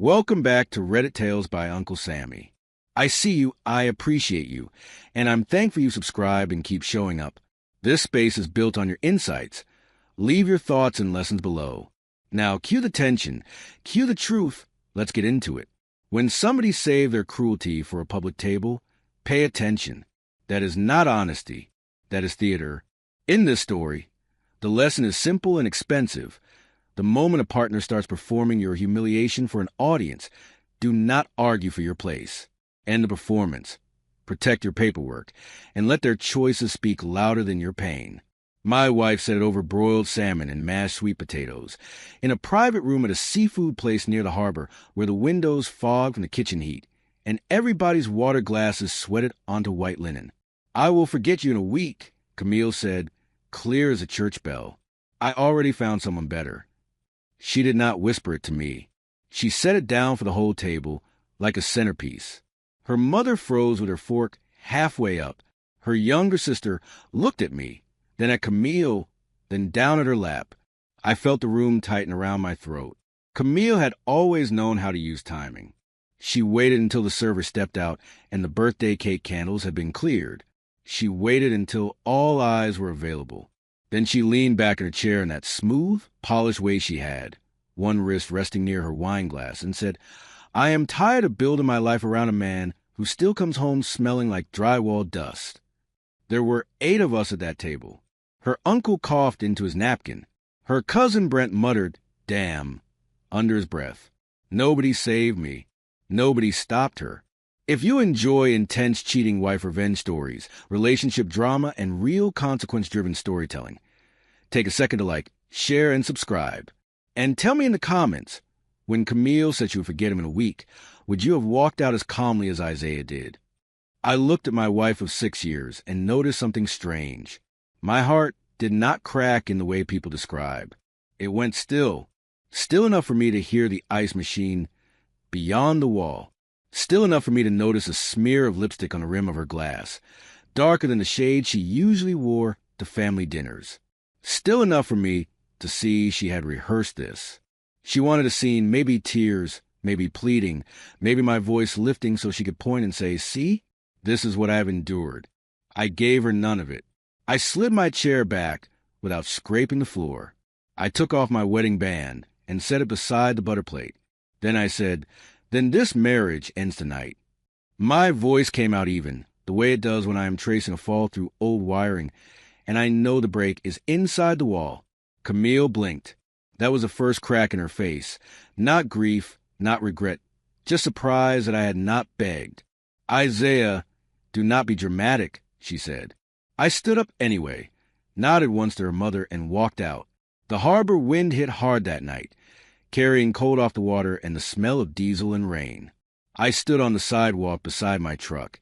Welcome back to Reddit Tales by Uncle Sammy. I see you, I appreciate you, and I'm thankful you subscribe and keep showing up. This space is built on your insights. Leave your thoughts and lessons below. Now, cue the tension, cue the truth, let's get into it. When somebody saved their cruelty for a public table, pay attention. That is not honesty, that is theater. In this story, the lesson is simple and expensive. The moment a partner starts performing your humiliation for an audience, do not argue for your place. End the performance. Protect your paperwork, and let their choices speak louder than your pain. My wife said it over broiled salmon and mashed sweet potatoes, in a private room at a seafood place near the harbor where the windows fogged from the kitchen heat, and everybody's water glasses sweated onto white linen. "I will forget you in a week," Camille said, clear as a church bell. "I already found someone better." She did not whisper it to me. She set it down for the whole table, like a centerpiece. Her mother froze with her fork halfway up. Her younger sister looked at me, then at Camille, then down at her lap. I felt the room tighten around my throat. Camille had always known how to use timing. She waited until the server stepped out and the birthday cake candles had been cleared. She waited until all eyes were available. Then she leaned back in her chair in that smooth, polished way she had, one wrist resting near her wine glass, and said, "I am tired of building my life around a man who still comes home smelling like drywall dust." There were 8 of us at that table. Her uncle coughed into his napkin. Her cousin Brent muttered, "Damn," under his breath. Nobody saved me. Nobody stopped her. If you enjoy intense cheating wife revenge stories, relationship drama, and real consequence-driven storytelling, take a second to like, share, and subscribe. And tell me in the comments, when Camille said she would forget him in a week, would you have walked out as calmly as Isaiah did? I looked at my wife of 6 years and noticed something strange. My heart did not crack in the way people describe. It went still, still enough for me to hear the ice machine beyond the wall. Still enough for me to notice a smear of lipstick on the rim of her glass, darker than the shade she usually wore to family dinners. Still enough for me to see she had rehearsed this. She wanted a scene, maybe tears, maybe pleading, maybe my voice lifting so she could point and say, "See, this is what I've endured." I gave her none of it. I slid my chair back without scraping the floor. I took off my wedding band and set it beside the butter plate. Then I said, "Then this marriage ends tonight." My voice came out even, the way it does when I am tracing a fall through old wiring, and I know the break is inside the wall. Camille blinked. That was the first crack in her face. Not grief, not regret, just surprise that I had not begged. "Isaiah, do not be dramatic," she said. I stood up anyway, nodded once to her mother, and walked out. The harbor wind hit hard that night, carrying cold off the water and the smell of diesel and rain. I stood on the sidewalk beside my truck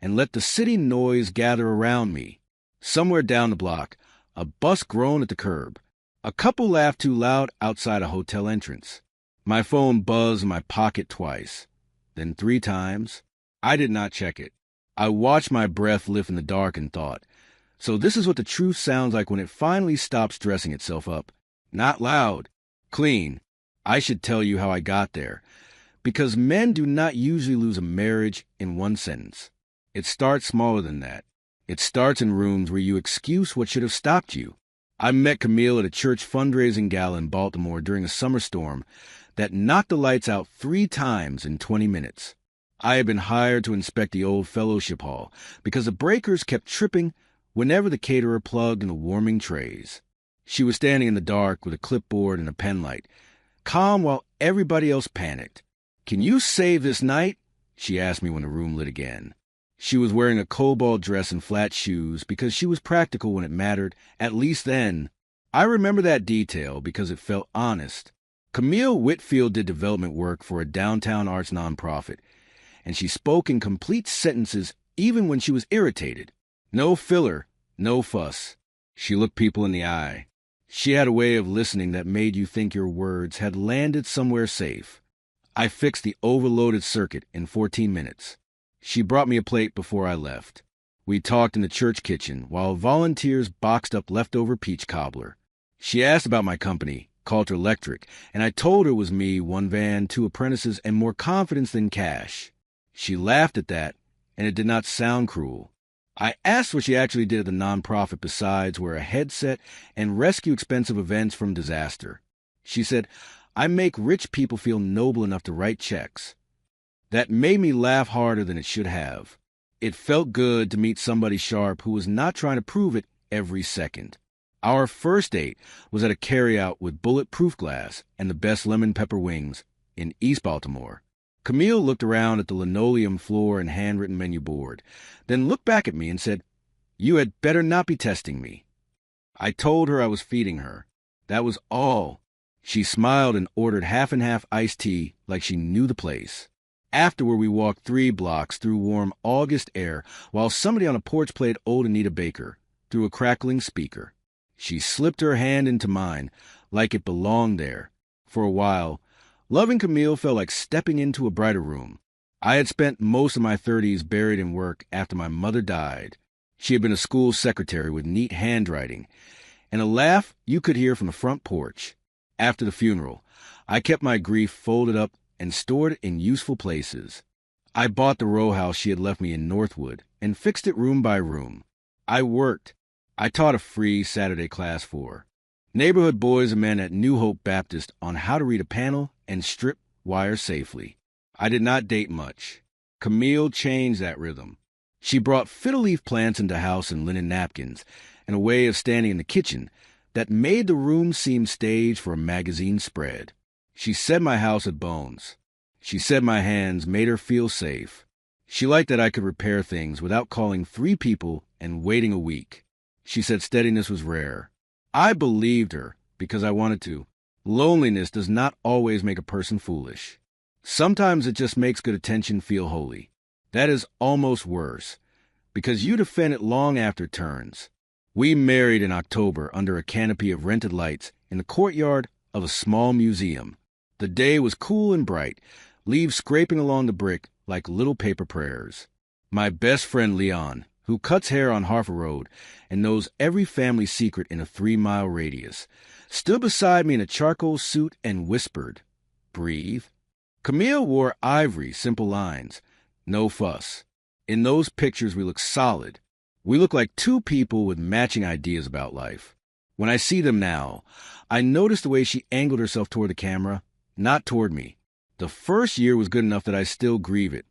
and let the city noise gather around me. Somewhere down the block, a bus groaned at the curb. A couple laughed too loud outside a hotel entrance. My phone buzzed in my pocket twice, then 3 times. I did not check it. I watched my breath lift in the dark and thought, so this is what the truth sounds like when it finally stops dressing itself up. Not loud, clean. I should tell you how I got there, because men do not usually lose a marriage in one sentence. It starts smaller than that. It starts in rooms where you excuse what should have stopped you. I met Camille at a church fundraising gala in Baltimore during a summer storm that knocked the lights out 3 times in 20 minutes. I had been hired to inspect the old fellowship hall because the breakers kept tripping whenever the caterer plugged in the warming trays. She was standing in the dark with a clipboard and a pen light, calm while everybody else panicked. "Can you save this night?" she asked me when the room lit again. She was wearing a cobalt dress and flat shoes because she was practical when it mattered, at least then. I remember that detail because it felt honest. Camille Whitfield did development work for a downtown arts nonprofit, and she spoke in complete sentences even when she was irritated. No filler, no fuss. She looked people in the eye. She had a way of listening that made you think your words had landed somewhere safe. I fixed the overloaded circuit in 14 minutes. She brought me a plate before I left. We talked in the church kitchen while volunteers boxed up leftover peach cobbler. She asked about my company, called her electric, and I told her it was me, one van, two apprentices, and more confidence than cash. She laughed at that, and it did not sound cruel. I asked what she actually did at the nonprofit besides wear a headset and rescue expensive events from disaster. She said, I make rich people feel noble enough to write checks. That made me laugh harder than it should have. It felt good to meet somebody sharp who was not trying to prove it every second. Our first date was at a carryout with bulletproof glass and the best lemon pepper wings in East Baltimore. Camille looked around at the linoleum floor and handwritten menu board, then looked back at me and said, You had better not be testing me. I told her I was feeding her. That was all. She smiled and ordered half and half iced tea like she knew the place. Afterward, we walked 3 blocks through warm August air while somebody on a porch played Old Anita Baker through a crackling speaker. She slipped her hand into mine like it belonged there. For a while, loving Camille felt like stepping into a brighter room. I had spent most of my 30s buried in work after my mother died. She had been a school secretary with neat handwriting, and a laugh you could hear from the front porch. After the funeral, I kept my grief folded up and stored in useful places. I bought the row house she had left me in Northwood and fixed it room by room. I worked. I taught a free Saturday class for neighborhood boys and men at New Hope Baptist on how to read a panel and strip wire safely. I did not date much. Camille changed that rhythm. She brought fiddle-leaf plants into the house and linen napkins, and a way of standing in the kitchen that made the room seem staged for a magazine spread. She said my house had bones. She said my hands made her feel safe. She liked that I could repair things without calling 3 people and waiting a week. She said steadiness was rare. I believed her because I wanted to. Loneliness does not always make a person foolish. Sometimes it just makes good attention feel holy. That is almost worse, because you defend it long after it turns. We married in October under a canopy of rented lights in the courtyard of a small museum. The day was cool and bright, leaves scraping along the brick like little paper prayers. My best friend Leon, who cuts hair on Harford Road and knows every family secret in a 3-mile radius, stood beside me in a charcoal suit and whispered, Breathe. Camille wore ivory, simple lines. No fuss. In those pictures, we look solid. We look like 2 people with matching ideas about life. When I see them now, I notice the way she angled herself toward the camera, not toward me. The first year was good enough that I still grieve it,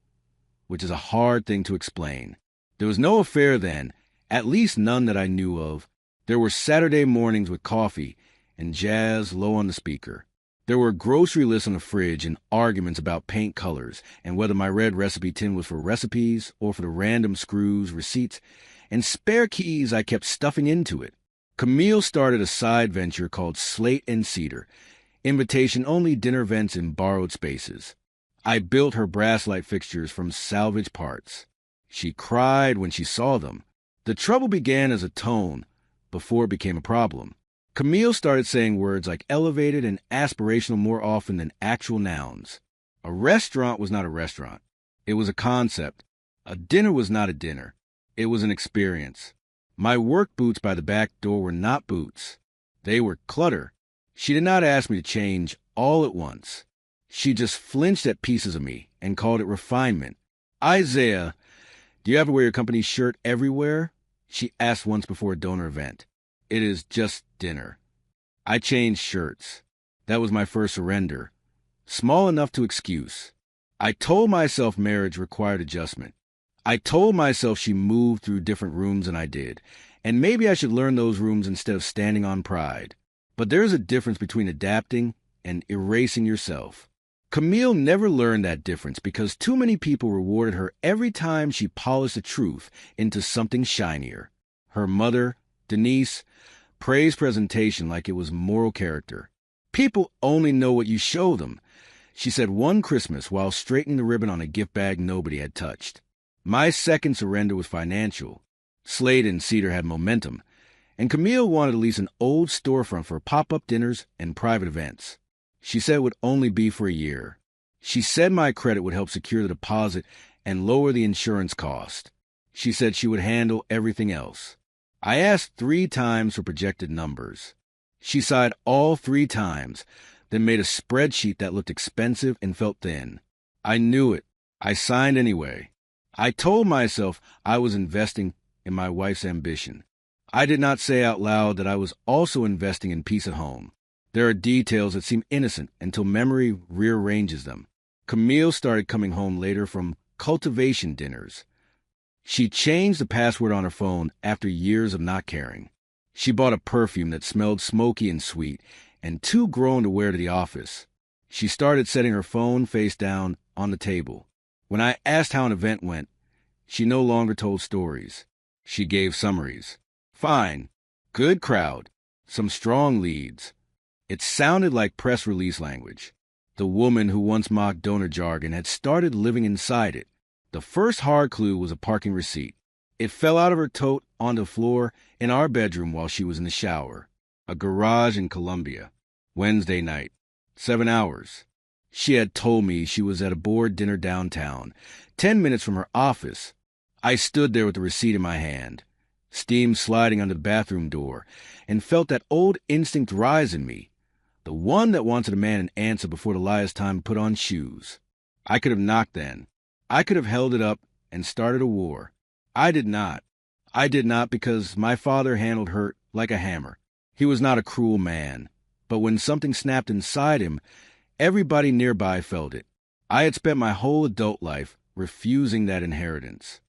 which is a hard thing to explain. There was no affair then, at least none that I knew of. There were Saturday mornings with coffee and jazz low on the speaker. There were grocery lists on the fridge and arguments about paint colors and whether my red recipe tin was for recipes or for the random screws, receipts, and spare keys I kept stuffing into it. Camille started a side venture called Slate and Cedar, invitation-only dinner events in borrowed spaces. I built her brass light fixtures from salvage parts. She cried when she saw them. The trouble began as a tone before it became a problem. Camille started saying words like elevated and aspirational more often than actual nouns. A restaurant was not a restaurant. It was a concept. A dinner was not a dinner. It was an experience. My work boots by the back door were not boots. They were clutter. She did not ask me to change all at once. She just flinched at pieces of me and called it refinement. Isaiah, do you have to wear your company's shirt everywhere? She asked once before a donor event. It is just dinner. I changed shirts. That was my first surrender. Small enough to excuse. I told myself marriage required adjustment. I told myself she moved through different rooms than I did, and maybe I should learn those rooms instead of standing on pride. But there is a difference between adapting and erasing yourself. Camille never learned that difference because too many people rewarded her every time she polished the truth into something shinier. Her mother, Denise, praised presentation like it was moral character. People only know what you show them, she said one Christmas while straightening the ribbon on a gift bag nobody had touched. My second surrender was financial. Slade and Cedar had momentum, and Camille wanted at least an old storefront for pop-up dinners and private events. She said it would only be for a year. She said my credit would help secure the deposit and lower the insurance cost. She said she would handle everything else. I asked 3 times for projected numbers. She sighed all 3 times, then made a spreadsheet that looked expensive and felt thin. I knew it. I signed anyway. I told myself I was investing in my wife's ambition. I did not say out loud that I was also investing in peace at home. There are details that seem innocent until memory rearranges them. Camille started coming home later from cultivation dinners. She changed the password on her phone after years of not caring. She bought a perfume that smelled smoky and sweet, and too grown to wear to the office. She started setting her phone face down on the table. When I asked how an event went, she no longer told stories. She gave summaries. Fine. Good crowd. Some strong leads. It sounded like press release language. The woman who once mocked donor jargon had started living inside it. The first hard clue was a parking receipt. It fell out of her tote onto the floor in our bedroom while she was in the shower. A garage in Columbia. Wednesday night. 7 hours. She had told me she was at a board dinner downtown, 10 minutes from her office. I stood there with the receipt in my hand, steam sliding under the bathroom door, and felt that old instinct rise in me, the one that wanted a man an answer before the lie is time to put on shoes. I could have knocked then. I could have held it up and started a war. I did not. I did not because my father handled hurt like a hammer. He was not a cruel man, but when something snapped inside him, everybody nearby felt it. I had spent my whole adult life refusing that inheritance.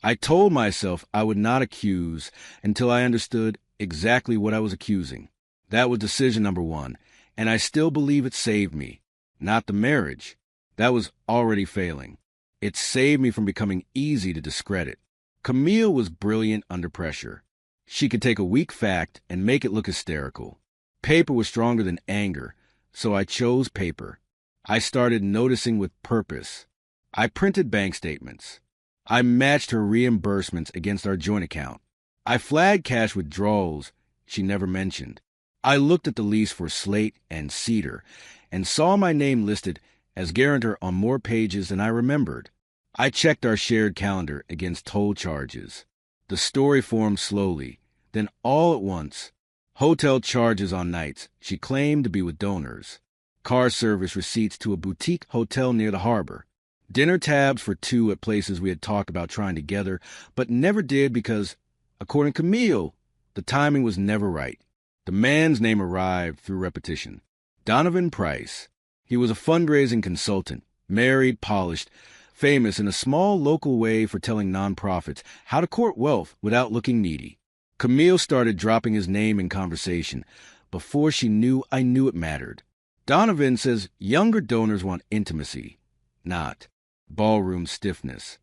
I told myself I would not accuse until I understood exactly what I was accusing. That was decision number 1, and I still believe it saved me. Not the marriage. That was already failing. It saved me from becoming easy to discredit. Camille was brilliant under pressure. She could take a weak fact and make it look hysterical. Paper was stronger than anger, so I chose paper. I started noticing with purpose. I printed bank statements. I matched her reimbursements against our joint account. I flagged cash withdrawals she never mentioned. I looked at the lease for Slate and Cedar and saw my name listed as guarantor on more pages than I remembered. I checked our shared calendar against toll charges. The story formed slowly, then all at once. Hotel charges on nights she claimed to be with donors. Car service receipts to a boutique hotel near the harbor. Dinner tabs for 2 at places we had talked about trying together, but never did because, according to Camille, the timing was never right. The man's name arrived through repetition. Donovan Price. He was a fundraising consultant, married, polished, famous in a small local way for telling nonprofits how to court wealth without looking needy. Camille started dropping his name in conversation. Before she knew, I knew it mattered. Donovan says younger donors want intimacy, not ballroom stiffness.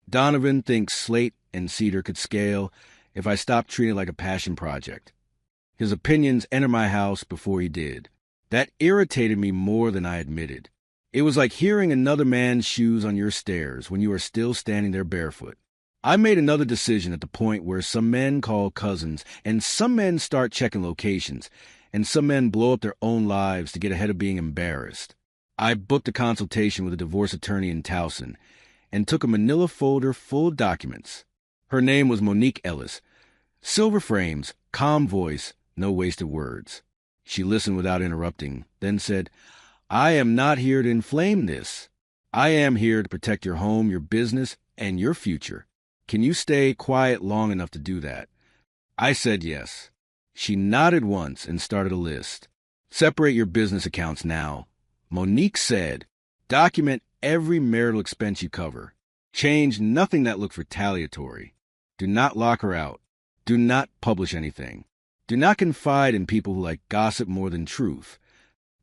Donovan thinks Slate and Cedar could scale if I stopped treating it like a passion project. His opinions entered my house before he did. That irritated me more than I admitted. It was like hearing another man's shoes on your stairs when you are still standing there barefoot. I made another decision at the point where some men call cousins, and some men start checking locations, and some men blow up their own lives to get ahead of being embarrassed. I booked a consultation with a divorce attorney in Towson and took a manila folder full of documents. Her name was Monique Ellis. Silver frames, calm voice, no wasted words. She listened without interrupting, then said, "I am not here to inflame this. I am here to protect your home, your business, and your future. Can you stay quiet long enough to do that?" I said yes. She nodded once and started a list. "Separate your business accounts now." Monique said, "Document every marital expense you cover. Change nothing that looked retaliatory. Do not lock her out. Do not publish anything. Do not confide in people who like gossip more than truth."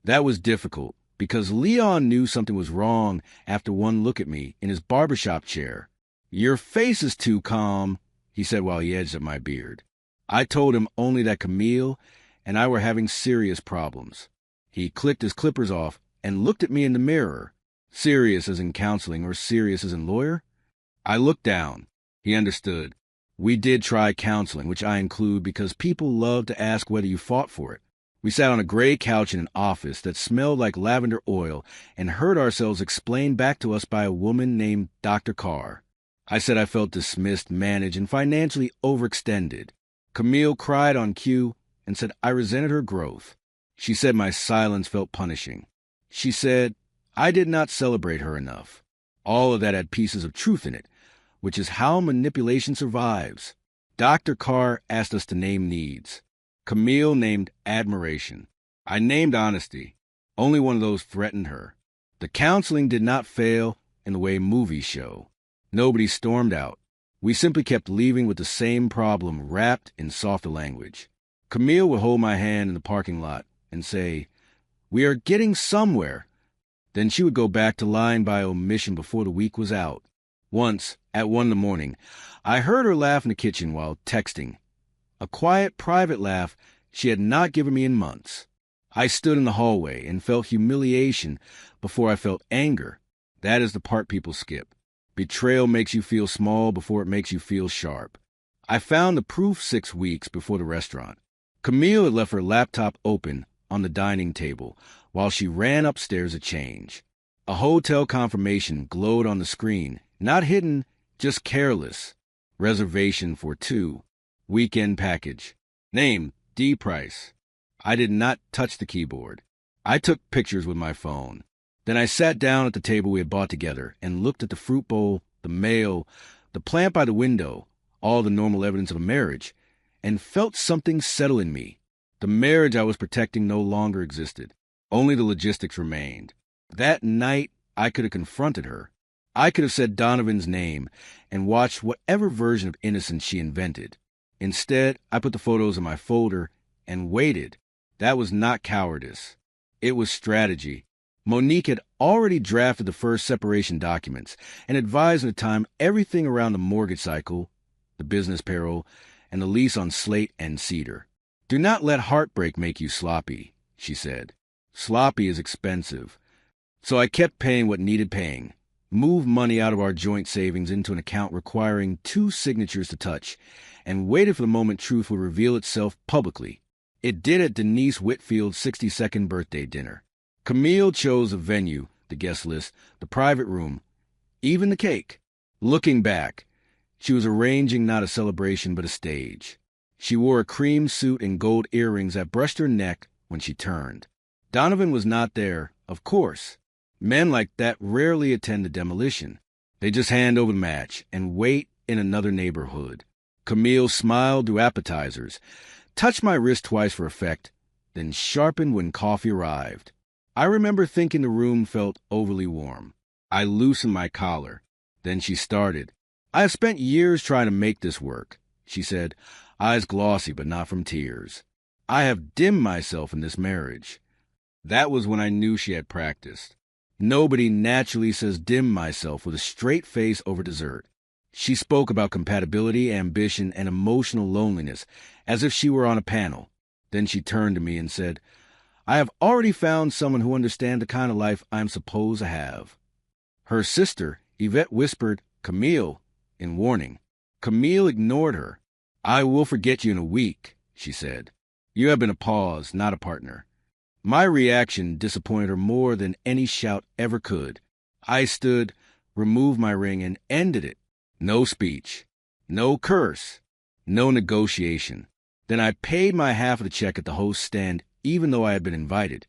That was difficult because Leon knew something was wrong after one look at me in his barbershop chair. "Your face is too calm," he said while he edged at my beard. I told him only that Camille and I were having serious problems. He clicked his clippers off and looked at me in the mirror. Serious as in counseling or serious as in lawyer? I looked down. He understood. We did try counseling, which I include because people love to ask whether you fought for it. We sat on a gray couch in an office that smelled like lavender oil and heard ourselves explained back to us by a woman named Dr. Carr. I said I felt dismissed, managed, and financially overextended. Camille cried on cue and said I resented her growth. She said my silence felt punishing. She said I did not celebrate her enough. All of that had pieces of truth in it, which is how manipulation survives. Dr. Carr asked us to name needs. Camille named admiration. I named honesty. Only one of those threatened her. The counseling did not fail in the way movies show. Nobody stormed out. We simply kept leaving with the same problem wrapped in softer language. Camille would hold my hand in the parking lot and say, "We are getting somewhere." Then she would go back to lying by omission before the week was out. Once, at 1 in the morning, I heard her laugh in the kitchen while texting. A quiet, private laugh she had not given me in months. I stood in the hallway and felt humiliation before I felt anger. That is the part people skip. Betrayal makes you feel small before it makes you feel sharp. I found the proof 6 weeks before the restaurant. Camille had left her laptop open on the dining table while she ran upstairs to change. A hotel confirmation glowed on the screen, not hidden, just careless. Reservation for 2. Weekend package. Name, D. Price. I did not touch the keyboard. I took pictures with my phone. Then I sat down at the table we had bought together and looked at the fruit bowl, the mail, the plant by the window, all the normal evidence of a marriage, and felt something settle in me. The marriage I was protecting no longer existed. Only the logistics remained. That night, I could have confronted her. I could have said Donovan's name and watched whatever version of innocence she invented. Instead, I put the photos in my folder and waited. That was not cowardice. It was strategy. Monique had already drafted the first separation documents and advised at the time everything around the mortgage cycle, the business payroll, and the lease on Slate and Cedar. "Do not let heartbreak make you sloppy," she said. "Sloppy is expensive." So I kept paying what needed paying, moved money out of our joint savings into an account requiring 2 signatures to touch, and waited for the moment truth would reveal itself publicly. It did at Denise Whitfield's 62nd birthday dinner. Camille chose a venue, the guest list, the private room, even the cake. Looking back, she was arranging not a celebration but a stage. She wore a cream suit and gold earrings that brushed her neck when she turned. Donovan was not there, of course. Men like that rarely attend a demolition. They just hand over the match and wait in another neighborhood. Camille smiled through appetizers, touched my wrist twice for effect, then sharpened when coffee arrived. I remember thinking the room felt overly warm. I loosened my collar. Then she started. "I have spent years trying to make this work," she said, eyes glossy but not from tears. "I have dimmed myself in this marriage." That was when I knew she had practiced. Nobody naturally says dim myself with a straight face over dessert. She spoke about compatibility, ambition, and emotional loneliness as if she were on a panel. Then she turned to me and said, "I have already found someone who understands the kind of life I'm supposed to have." Her sister, Yvette, whispered, "Camille," in warning. Camille ignored her. "I will forget you in a week," she said. "You have been a pause, not a partner." My reaction disappointed her more than any shout ever could. I stood, removed my ring, and ended it. No speech, no curse, no negotiation. Then I paid my half of the check at the host's stand, even though I had been invited,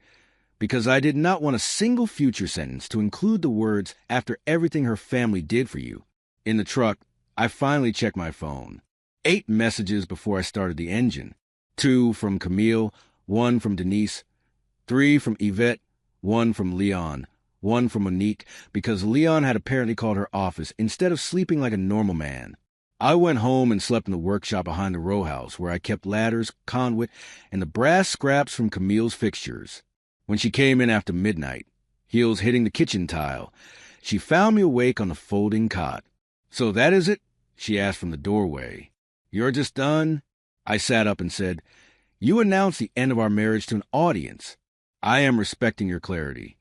because I did not want a single future sentence to include the words, "after everything her family did for you." In the truck, I finally checked my phone. 8 messages before I started the engine. 2 from Camille, 1 from Denise, 3 from Yvette, 1 from Leon, 1 from Monique, because Leon had apparently called her office instead of sleeping like a normal man. I went home and slept in the workshop behind the row house, where I kept ladders, conduit, and the brass scraps from Camille's fixtures. When she came in after midnight, heels hitting the kitchen tile, she found me awake on the folding cot. "So that is it?" she asked from the doorway. "You're just done?" I sat up and said, "You announced the end of our marriage to an audience. I am respecting your clarity."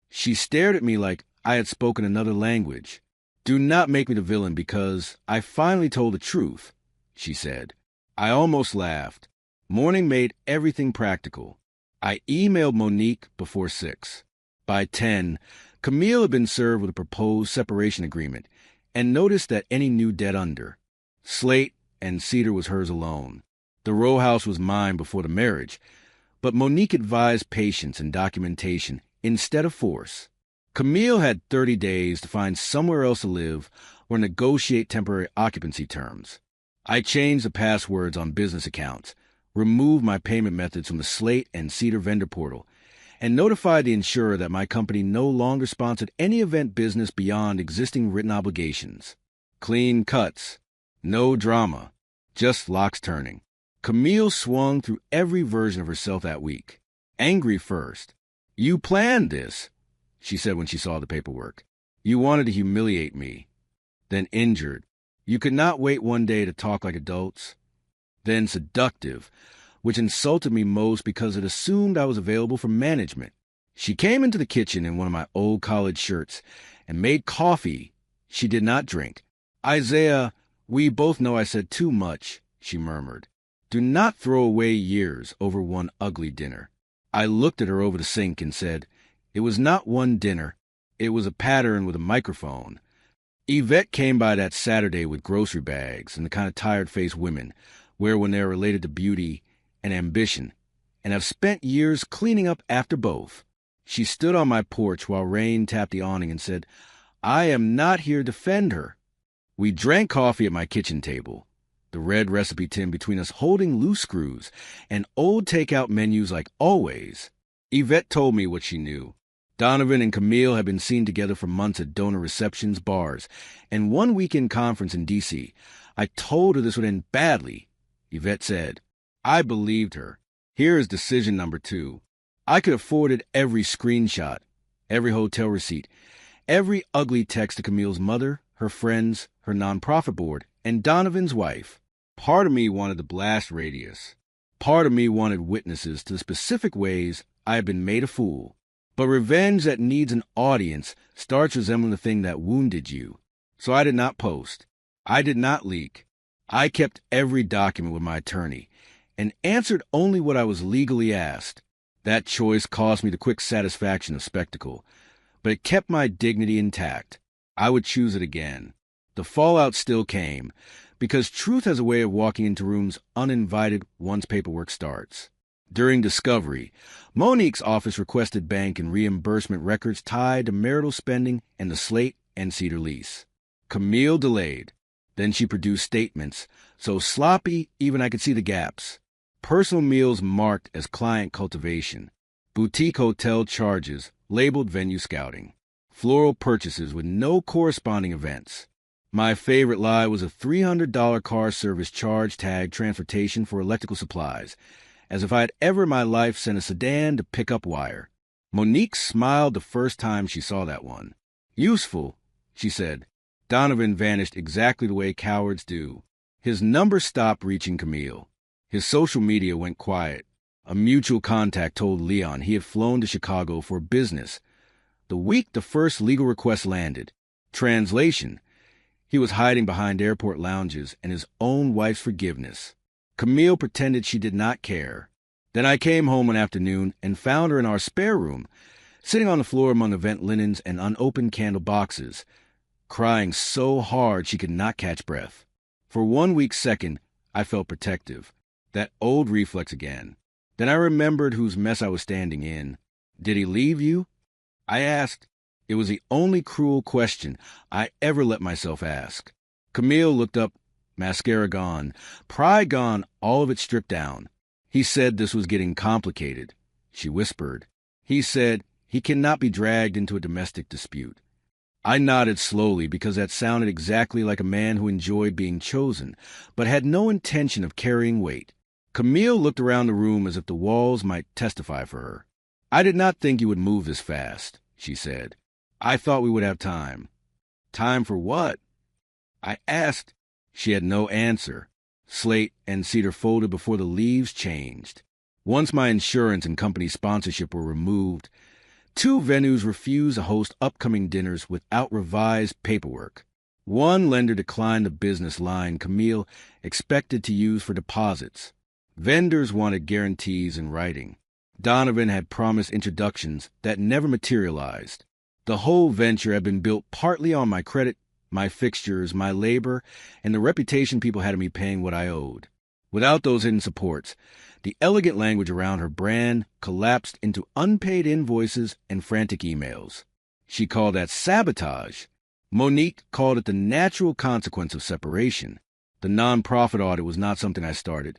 She stared at me like I had spoken another language. "Do not make me the villain because I finally told the truth," she said. I almost laughed. Morning made everything practical. I emailed Monique before 6. By 10, Camille had been served with a proposed separation agreement and noticed that any new debt under. Slate and Cedar was hers alone. The The row house was mine before the marriage, but Monique advised patience and documentation instead of force. Camille had 30 days to find somewhere else to live or negotiate temporary occupancy terms. I changed the passwords on business accounts, removed my payment methods from the Slate and Cedar vendor portal, and notified the insurer that my company no longer sponsored any event business beyond existing written obligations. Clean cuts. No drama. Just locks turning. Camille swung through every version of herself that week. Angry first. "You planned this," she said when she saw the paperwork. "You wanted to humiliate me." Then injured. "You could not wait one day to talk like adults." Then seductive, which insulted me most because it assumed I was available for management. She came into the kitchen in one of my old college shirts and made coffee she did not drink. "Isaiah, we both know I said too much," she murmured. "Do not throw away years over one ugly dinner." I looked at her over the sink and said, "It was not one dinner. It was a pattern with a microphone." Yvette came by that Saturday with grocery bags and the kind of tired-faced women wear when they are related to beauty and ambition, and have spent years cleaning up after both. She stood on my porch while rain tapped the awning and said, "I am not here to defend her." We drank coffee at my kitchen table, the red recipe tin between us holding loose screws, and old takeout menus like always. Yvette told me what she knew. Donovan and Camille had been seen together for months at donor receptions, bars, and one weekend conference in D.C. I told her this would end badly. Yvette said, I believed her. Here is decision number 2. I could have forwarded every screenshot, every hotel receipt, every ugly text to Camille's mother, her friends, her nonprofit board, and Donovan's wife. Part of me wanted to blast radius. Part of me wanted witnesses to the specific ways I had been made a fool. But revenge that needs an audience starts resembling the thing that wounded you. So I did not post. I did not leak. I kept every document with my attorney and answered only what I was legally asked. That choice cost me the quick satisfaction of spectacle, but it kept my dignity intact. I would choose it again. The fallout still came, because truth has a way of walking into rooms uninvited once paperwork starts. During discovery, Monique's office requested bank and reimbursement records tied to marital spending and the Slate and Cedar lease. Camille delayed. Then she produced statements, so sloppy even I could see the gaps. Personal meals marked as client cultivation. Boutique hotel charges labeled venue scouting. Floral purchases with no corresponding events. My favorite lie was a $300 car service charge tag transportation for electrical supplies, as if I had ever in my life sent a sedan to pick up wire. Monique smiled the first time she saw that one. Useful, she said. Donovan vanished exactly the way cowards do. His number stopped reaching Camille. His social media went quiet. A mutual contact told Leon he had flown to Chicago for business. The week the first legal request landed. Translation: he was hiding behind airport lounges and his own wife's forgiveness. Camille pretended she did not care. Then I came home one afternoon and found her in our spare room, sitting on the floor among event linens and unopened candle boxes, crying so hard she could not catch breath. For 1 weak second, I felt protective. That old reflex again. Then I remembered whose mess I was standing in. Did he leave you? I asked. It was the only cruel question I ever let myself ask. Camille looked up, mascara gone, pride gone, all of it stripped down. He said this was getting complicated. She whispered. He said he cannot be dragged into a domestic dispute. I nodded slowly because that sounded exactly like a man who enjoyed being chosen, but had no intention of carrying weight. Camille looked around the room as if the walls might testify for her. I did not think you would move this fast, she said. I thought we would have time. Time for what? I asked. She had no answer. Slate and Cedar folded before the leaves changed. Once my insurance and company sponsorship were removed, 2 venues refused to host upcoming dinners without revised paperwork. One lender declined the business line Camille expected to use for deposits. Vendors wanted guarantees in writing. Donovan had promised introductions that never materialized. The whole venture had been built partly on my credit, my fixtures, my labor, and the reputation people had of me paying what I owed. Without those hidden supports, the elegant language around her brand collapsed into unpaid invoices and frantic emails. She called that sabotage. Monique called it the natural consequence of separation. The nonprofit audit was not something I started,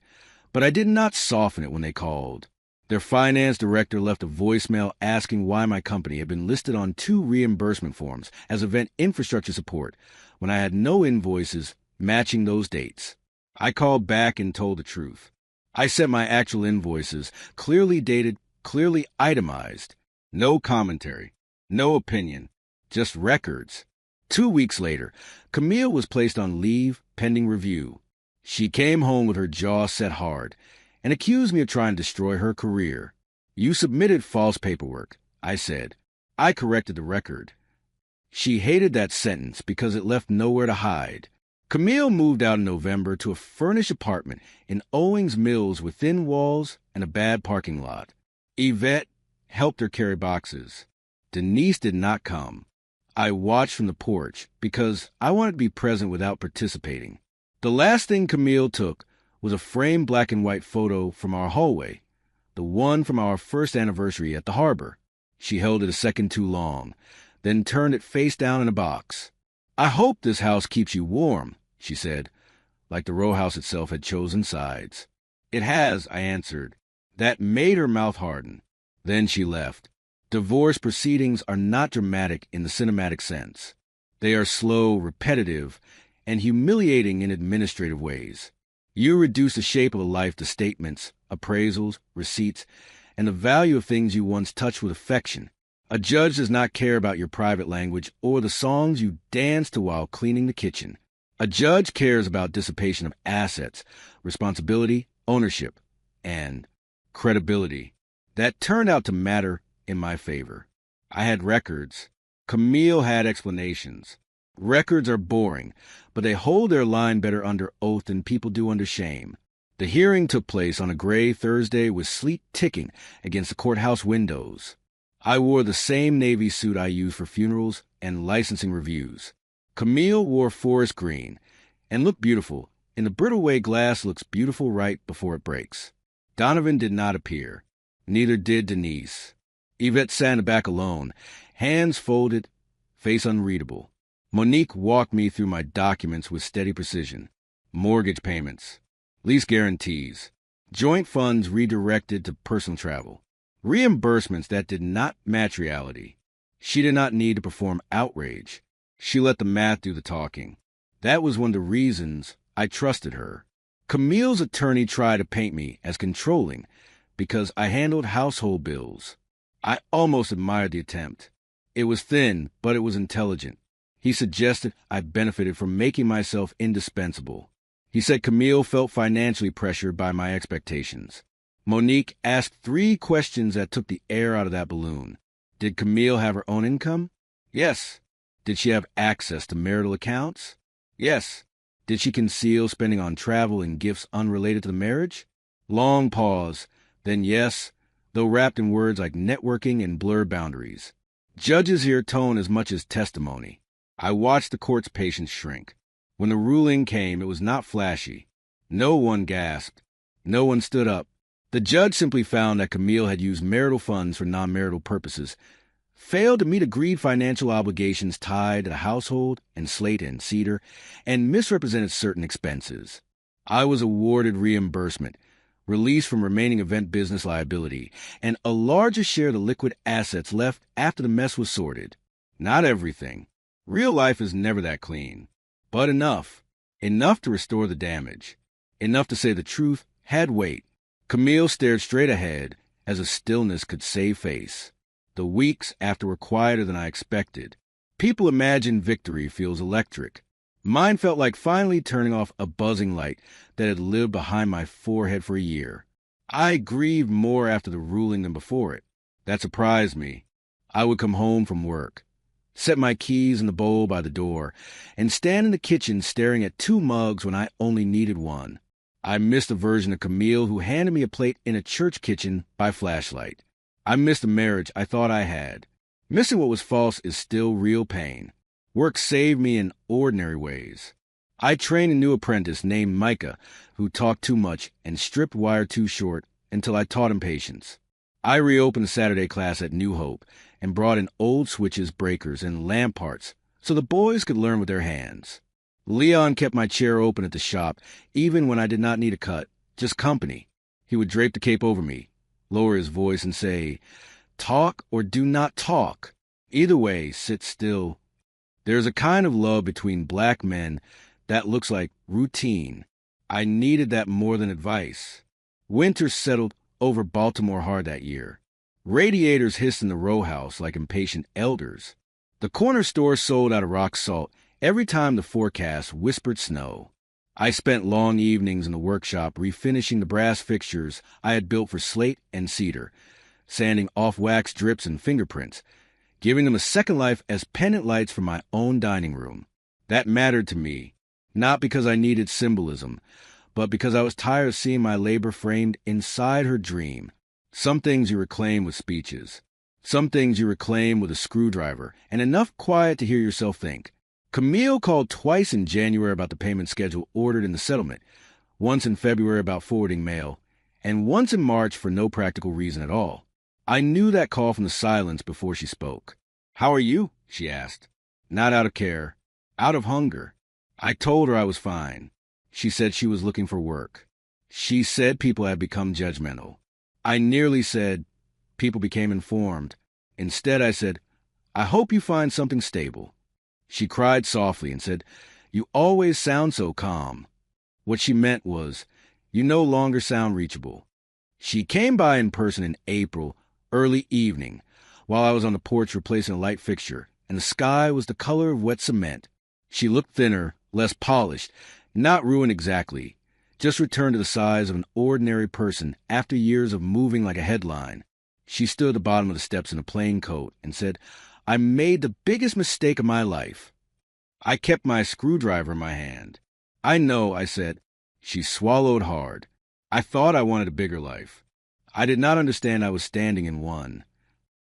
but I did not soften it when they called. Their finance director left a voicemail asking why my company had been listed on 2 reimbursement forms as event infrastructure support when I had no invoices matching those dates. I called back and told the truth. I sent my actual invoices, clearly dated, clearly itemized. No commentary, no opinion, just records. 2 weeks later, Camille was placed on leave pending review. She came home with her jaw set hard and accused me of trying to destroy her career. You submitted false paperwork, I said. I corrected the record. She hated that sentence because it left nowhere to hide. Camille moved out in November to a furnished apartment in Owings Mills with thin walls and a bad parking lot. Yvette helped her carry boxes. Denise did not come. I watched from the porch because I wanted to be present without participating. The last thing Camille took was a framed black and white photo from our hallway, the one from our first anniversary at the harbor. She held it a second too long, then turned it face down in a box. I hope this house keeps you warm, she said, like the row house itself had chosen sides. It has, I answered. That made her mouth harden. Then she left. Divorce proceedings are not dramatic in the cinematic sense. They are slow, repetitive, and humiliating in administrative ways. You reduce the shape of a life to statements, appraisals, receipts, and the value of things you once touched with affection. A judge does not care about your private language or the songs you danced to while cleaning the kitchen. A judge cares about dissipation of assets, responsibility, ownership, and credibility. That turned out to matter in my favor. I had records. Camille had explanations. Records are boring, but they hold their line better under oath than people do under shame. The hearing took place on a gray Thursday with sleet ticking against the courthouse windows. I wore the same navy suit I used for funerals and licensing reviews. Camille wore forest green and looked beautiful in the brittle way glass looks beautiful right before it breaks. Donovan did not appear. Neither did Denise. Yvette sat in the back alone, hands folded, face unreadable. Monique walked me through my documents with steady precision. Mortgage payments, lease guarantees, joint funds redirected to personal travel, reimbursements that did not match reality. She did not need to perform outrage. She let the math do the talking. That was one of the reasons I trusted her. Camille's attorney tried to paint me as controlling because I handled household bills. I almost admired the attempt. It was thin, but it was intelligent. He suggested I benefited from making myself indispensable. He said Camille felt financially pressured by my expectations. Monique asked 3 questions that took the air out of that balloon. Did Camille have her own income? Yes. Did she have access to marital accounts? Yes. Did she conceal spending on travel and gifts unrelated to the marriage? Long pause, then yes, though wrapped in words like networking and blurred boundaries. Judges hear tone as much as testimony. I watched the court's patience shrink. When the ruling came, it was not flashy. No one gasped. No one stood up. The judge simply found that Camille had used marital funds for non-marital purposes, failed to meet agreed financial obligations tied to the household and Slate and Cedar, and misrepresented certain expenses. I was awarded reimbursement, release from remaining event business liability, and a larger share of the liquid assets left after the mess was sorted. Not everything. Real life is never that clean. But enough. Enough to restore the damage. Enough to say the truth had weight. Camille stared straight ahead as a stillness could save face. The weeks after were quieter than I expected. People imagine victory feels electric. Mine felt like finally turning off a buzzing light that had lived behind my forehead for a year. I grieved more after the ruling than before it. That surprised me. I would come home from work, set my keys in the bowl by the door, and stand in the kitchen staring at 2 mugs when I only needed one. I missed a version of Camille who handed me a plate in a church kitchen by flashlight. I missed a marriage I thought I had. Missing what was false is still real pain. Work saved me in ordinary ways. I trained a new apprentice named Micah who talked too much and stripped wire too short until I taught him patience. I reopened the Saturday class at New Hope and brought in old switches, breakers, and lamp parts so the boys could learn with their hands. Leon kept my chair open at the shop even when I did not need a cut, just company. He would drape the cape over me, lower his voice, and say, "Talk or do not talk. Either way, sit still." There's a kind of love between black men that looks like routine. I needed that more than advice. Winter settled over Baltimore hard that year. Radiators hissed in the row house like impatient elders. The corner store sold out of rock salt every time the forecast whispered snow. I spent long evenings in the workshop refinishing the brass fixtures I had built for slate and cedar, sanding off wax drips and fingerprints, giving them a second life as pendant lights for my own dining room. That mattered to me, not because I needed symbolism, but because I was tired of seeing my labor framed inside her dream. Some things you reclaim with speeches. Some things you reclaim with a screwdriver and enough quiet to hear yourself think. Camille called twice in January about the payment schedule ordered in the settlement, once in February about forwarding mail, and once in March for no practical reason at all. I knew that call from the silence before she spoke. "How are you?" she asked. Not out of care, out of hunger. I told her I was fine. She said she was looking for work. She said people had become judgmental. I nearly said people became informed. Instead, I said, "I hope you find something stable." She cried softly and said, "You always sound so calm." What she meant was, "You no longer sound reachable." She came by in person in April, early evening, while I was on the porch replacing a light fixture, and the sky was the color of wet cement. She looked thinner, less polished, not ruined exactly, just returned to the size of an ordinary person after years of moving like a headline. She stood at the bottom of the steps in a plain coat and said, "I made the biggest mistake of my life." I kept my screwdriver in my hand. "I know," I said. She swallowed hard. I thought I wanted a bigger life. I did not understand I was standing in one.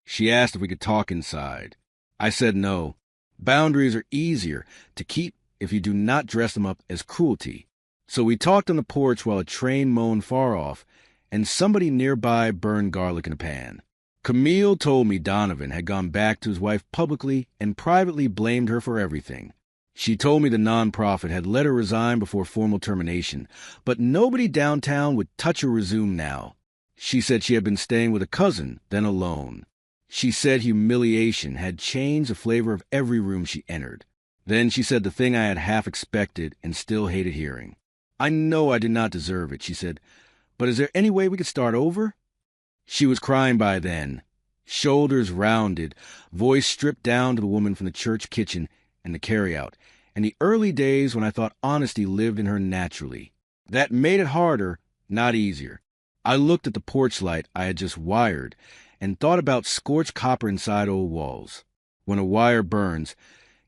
She asked if we could talk inside. I said no. Boundaries are easier to keep if you do not dress them up as cruelty. So we talked on the porch while a train moaned far off, and somebody nearby burned garlic in a pan. Camille told me Donovan had gone back to his wife publicly and privately blamed her for everything. She told me the nonprofit had let her resign before formal termination, but nobody downtown would touch her resume now. She said she had been staying with a cousin, then alone. She said humiliation had changed the flavor of every room she entered. Then she said the thing I had half expected and still hated hearing. "I know I did not deserve it," she said, "but is there any way we could start over?" She was crying by then, shoulders rounded, voice stripped down to the woman from the church kitchen and the carryout, and the early days when I thought honesty lived in her naturally. That made it harder, not easier. I looked at the porch light I had just wired and thought about scorched copper inside old walls. When a wire burns,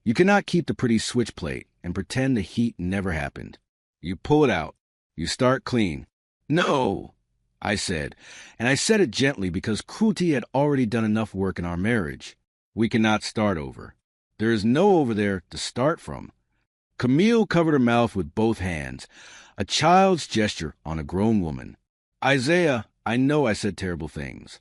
you cannot keep the pretty switch plate and pretend the heat never happened. You pull it out. You start clean. "No," I said, and I said it gently because cruelty had already done enough work in our marriage. We cannot start over. There is no over there to start from. Camille covered her mouth with both hands, a child's gesture on a grown woman. "Isaiah, I know I said terrible things."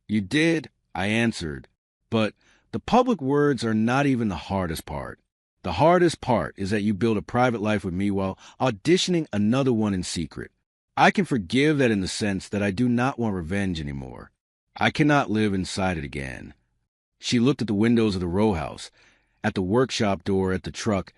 "You did," I answered, "but the public words are not even the hardest part. The hardest part is that you build a private life with me while auditioning another one in secret. I can forgive that in the sense that I do not want revenge anymore. I cannot live inside it again." She looked at the windows of the row house, at the workshop door, at the truck,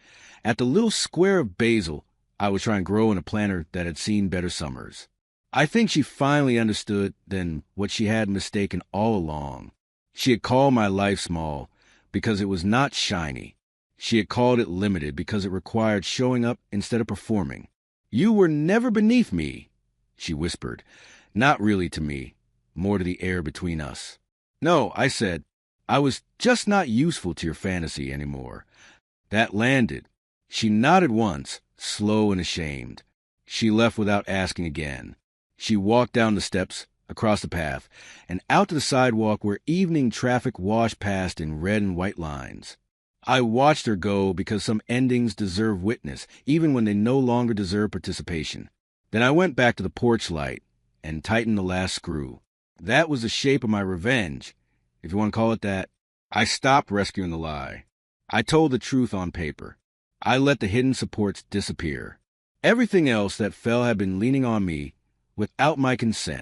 at the little square of basil I was trying to grow in a planter that had seen better summers. I think she finally understood then what she had mistaken all along. She had called my life small because it was not shiny. She had called it limited because it required showing up instead of performing. "You were never beneath me," she whispered, not really to me, more to the air between us. "No," I said, "I was just not useful to your fantasy anymore." That landed. She nodded once, slow and ashamed. She left without asking again. She walked down the steps, across the path, and out to the sidewalk where evening traffic washed past in red and white lines. I watched her go because some endings deserve witness, even when they no longer deserve participation. Then I went back to the porch light and tightened the last screw. That was the shape of my revenge, if you want to call it that. I stopped rescuing the lie. I told the truth on paper. I let the hidden supports disappear. Everything else that fell had been leaning on me without my consent.